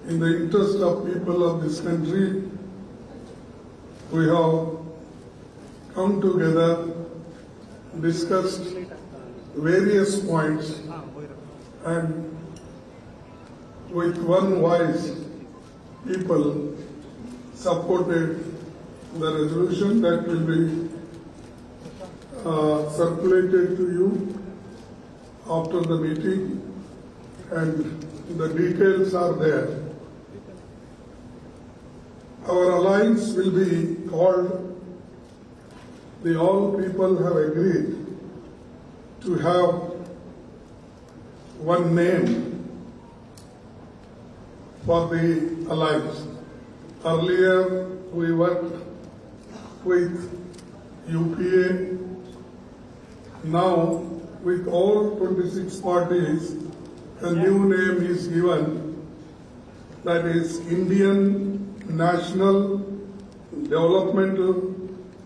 in the interest of people of this country, we have come together, discussed various points, and with one voice, people supported the resolution that will be circulated to you after the meeting, and the details are there. Our alliance will be called, the all people have agreed to have one name for the alliance. Earlier we worked with UPA. Now with all 26 parties, a new name is given, that is Indian National Developmental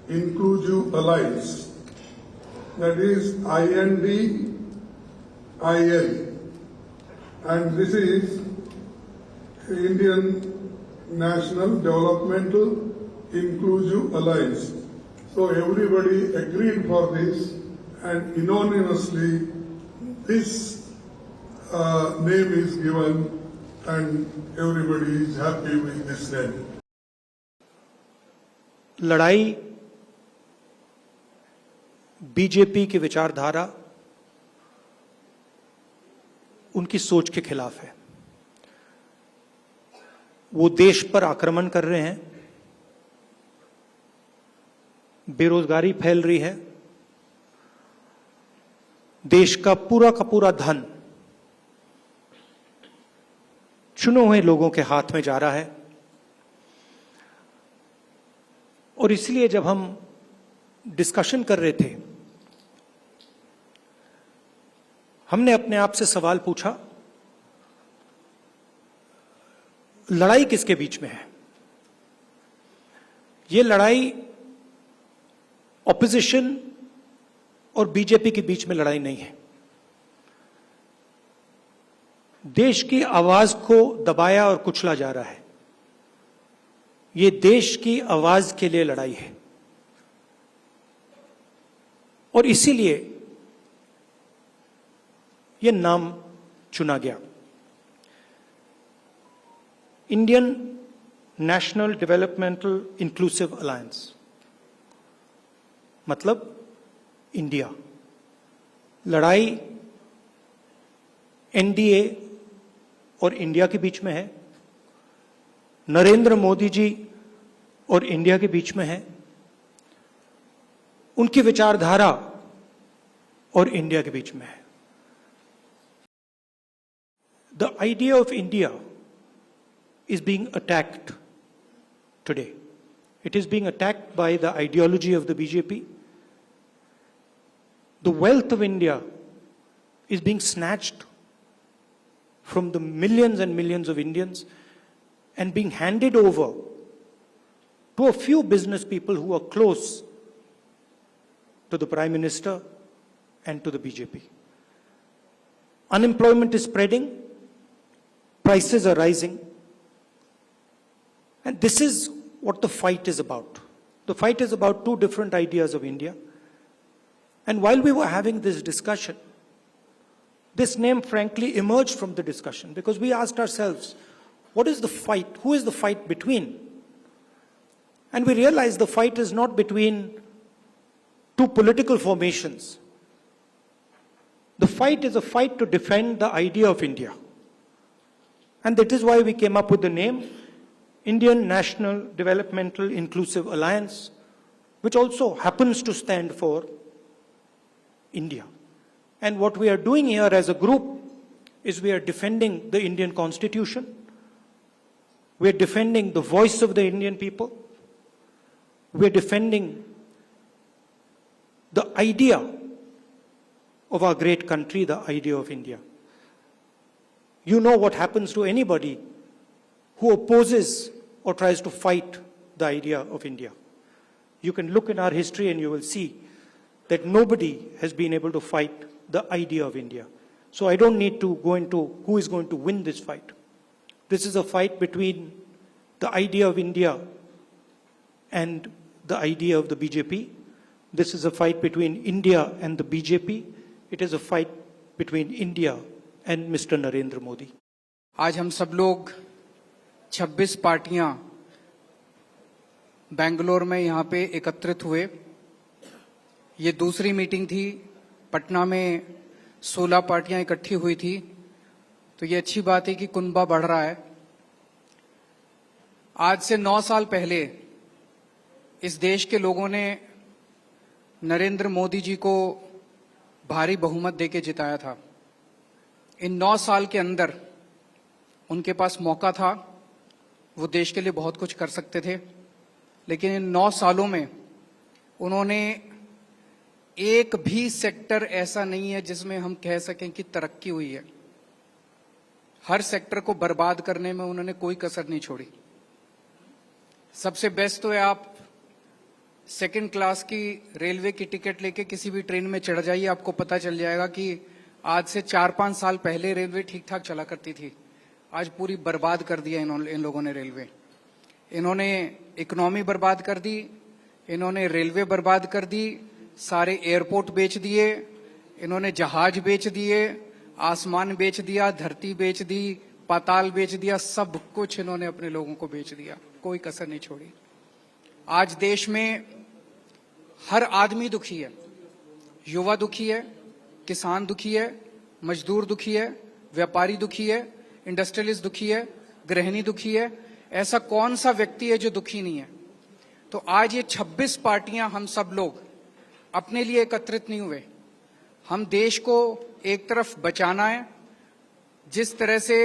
Inclusive Alliance, that is INDIL, and this is Indian National Developmental Inclusive Alliance. So everybody agreed for this, and unanimously this name is given, and everybody is happy with this name. लड़ाई BJP की विचारधारा, उनकी सोच के खिलाफ है। वो देश पर आक्रमण कर रहे हैं, बेरोजगारी फैल रही है, देश का पूरा धन चुने हुए लोगों के हाथ में जा रहा है। और इसलिए जब हम डिस्कशन कर रहे थे, हमने अपने आप से सवाल पूछा, लड़ाई किसके बीच में है? ये लड़ाई ऑपोजिशन और बीजेपी के बीच में लड़ाई नहीं है। देश की आवाज को दबाया और कुचला जा रहा है। ये देश की आवाज के लिए लड़ाई है, और इसीलिए ये नाम चुना गया, Indian national developmental inclusive alliance, मतलब इंडिया। लड़ाई एनडीए और इंडिया के बीच में है, नरेंद्र मोदी जी और इंडिया के बीच में है, उनकी विचारधारा और इंडिया के बीच में है। The idea of India is being attacked today. It is being attacked by the ideology of the BJP. The wealth of India is being snatched from the millions and millions of Indians and being handed over to a few business people who are close to the Prime Minister and to the BJP. Unemployment is spreading, prices are rising, and this is what the fight is about. The fight is about two different ideas of India. And while we were having this discussion, this name frankly emerged from the discussion, because we asked ourselves, what is the fight? Who is the fight between? And we realized the fight is not between two political formations. The fight is a fight to defend the idea of India. And that is why we came up with the name Indian National Developmental Inclusive Alliance, which also happens to stand for India. And what we are doing here as a group is we are defending the Indian Constitution. We are defending the voice of the Indian people. We are defending the idea of our great country, the idea of India. You know what happens to anybody who opposes or tries to fight the idea of India. You can look in our history and you will see that nobody has been able to fight the idea of India. So I don't need to go into who is going to win this fight. This is a fight between the idea of India and the idea of the BJP. This is a fight between India and the BJP. It is a fight between India and Mr. Narendra Modi. आज हम सब लोग 26 पार्टियां बेंगलोर में यहाँ पे एकत्रित हुए। ये दूसरी मीटिंग थी। पटना में 16 पार्टियां इकट्ठी हुई थी। तो ये अच्छी बात है कि कुनबा बढ़ रहा है। आज से 9 साल पहले इस देश के लोगों ने नरेंद्र मोदी जी को भारी बहुमत देके जिताया था। इन 9 साल के अंदर उनके पास मौका था, वो देश के लिए बहुत कुछ कर सकते थे, लेकिन इन 9 सालों में उन्होंने एक भी सेक्टर ऐसा नहीं है जिसमें हम कह सकें कि तरक्की हुई है। हर सेक्टर को बर्बाद करने में उन्होंने कोई कसर नहीं छोड़ी। सबसे बेस्ट तो है आप सेकंड क्लास की रेलवे की टिकट लेके किसी भी ट्रेन में चढ़ जाइए, आपको पता चल जाएगा कि आज से 4-5 साल पहले रेलवे ठीक ठाक चला करती थी। आज पूरी बर्बाद कर दिया इन लोगों ने रेलवे। इन्होंने इकोनॉमी बर्बाद कर दी, इन्होंने रेलवे बर्बाद कर दी, सारे एयरपोर्ट बेच दिए, इन्होंने जहाज बेच दिए, आसमान बेच दिया, धरती बेच दी, पाताल बेच दिया, सब कुछ इन्होंने अपने लोगों को बेच दिया, कोई कसर नहीं छोड़ी। आज देश में हर आदमी दुखी है, युवा दुखी है, किसान दुखी है, मजदूर दुखी है, व्यापारी दुखी है, इंडस्ट्रियलिस्ट दुखी है, गृहिणी दुखी है। ऐसा कौन सा व्यक्ति है जो दुखी नहीं है? तो आज ये 26 पार्टियां हम सब लोग अपने लिए एकत्रित नहीं हुए। हम देश को एक तरफ बचाना है, जिस तरह से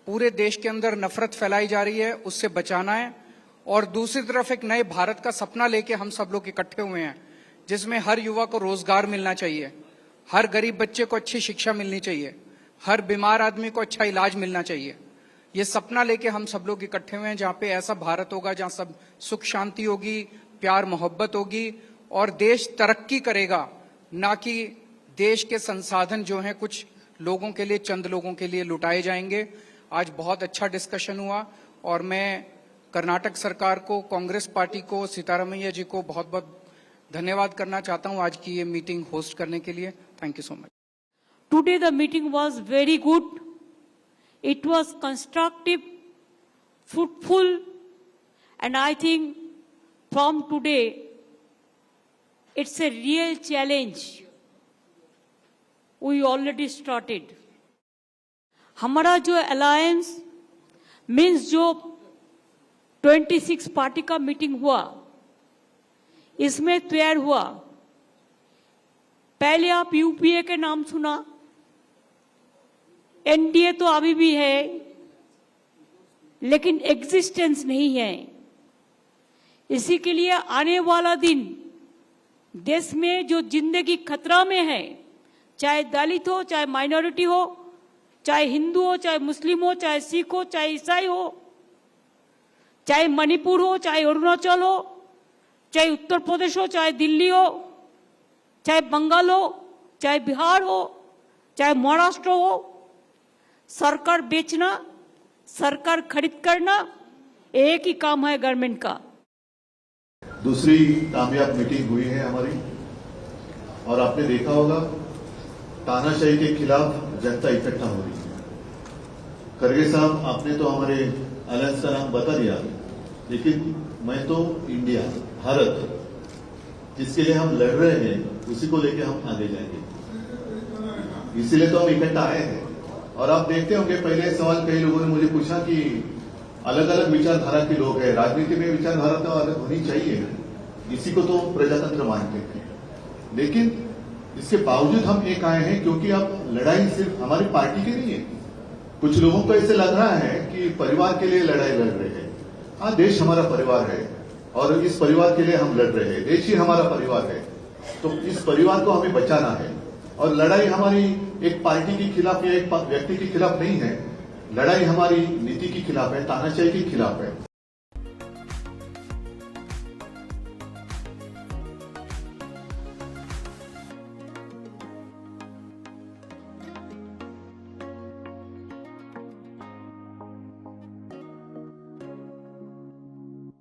पूरे देश के अंदर नफरत फैलाई जा रही है उससे बचाना है, और दूसरी तरफ एक नए भारत का सपना लेके हम सब लोग इकट्ठे हुए हैं, जिसमें हर युवा को रोजगार मिलना चाहिए, हर गरीब बच्चे को अच्छी शिक्षा मिलनी चाहिए, हर बीमार आदमी को अच्छा इलाज मिलना चाहिए। ये सपना लेके हम सब लोग इकट्ठे हुए हैं, जहां पे ऐसा भारत होगा जहां सब सुख शांति होगी, प्यार मोहब्बत होगी और देश तरक्की करेगा, ना कि देश के संसाधन जो हैं कुछ लोगों के लिए, चंद लोगों के लिए लुटाए जाएंगे। आज बहुत अच्छा डिस्कशन हुआ और मैं कर्नाटक सरकार को, कांग्रेस पार्टी को, सीतारामैया जी को बहुत बहुत धन्यवाद करना चाहता हूं आज की ये मीटिंग होस्ट करने के लिए। Thank you so much. Today the meeting was very good. It was constructive, fruitful, and I think from today it's a real challenge. We already started. हमारा जो अलायंस मीन्स जो 26 पार्टी का meeting हुआ, इसमें तैयार हुआ। पहले आप यूपीए के नाम सुना, एनडीए तो अभी भी है लेकिन एग्जिस्टेंस नहीं है। इसी के लिए आने वाला दिन देश में जो जिंदगी खतरा में है, चाहे दलित हो, चाहे माइनॉरिटी हो, चाहे हिंदू हो, चाहे मुस्लिम हो, चाहे सिख हो, चाहे ईसाई हो, चाहे मणिपुर हो, चाहे अरुणाचल हो, चाहे उत्तर प्रदेश हो, चाहे दिल्ली हो, चाहे बंगाल हो, चाहे बिहार हो, चाहे महाराष्ट्र हो, सरकार बेचना, सरकार खरीद करना एक ही काम है गवर्नमेंट का। दूसरी कामयाब मीटिंग हुई है हमारी, और आपने देखा होगा तानाशाही के खिलाफ जनता इकट्ठा हो रही है। खरगे साहब, आपने तो हमारे अलायंस का नाम बता दिया, लेकिन मैं तो इंडिया, भारत जिसके लिए हम लड़ रहे हैं उसी को लेकर हम आगे जाएंगे। इसीलिए तो हम इकट्ठा आए हैं। और आप देखते होंगे पहले सवाल कई लोगों ने मुझे पूछा कि अलग अलग विचारधारा के लोग हैं, राजनीति में विचारधारा तो अलग होनी चाहिए, इसी को तो प्रजातंत्र मानते हैं। लेकिन इसके बावजूद हम एक आए हैं क्योंकि अब लड़ाई सिर्फ हमारी पार्टी की नहीं है। कुछ लोगों को ऐसे लग रहा है कि परिवार के लिए लड़ाई लड़ रहे हैं। हाँ, देश हमारा परिवार है और इस परिवार के लिए हम लड़ रहे हैं। देश ही हमारा परिवार है, तो इस परिवार को हमें बचाना है। और लड़ाई हमारी एक पार्टी के खिलाफ या एक व्यक्ति के खिलाफ नहीं है, लड़ाई हमारी नीति के खिलाफ है, तानाशाही के खिलाफ है।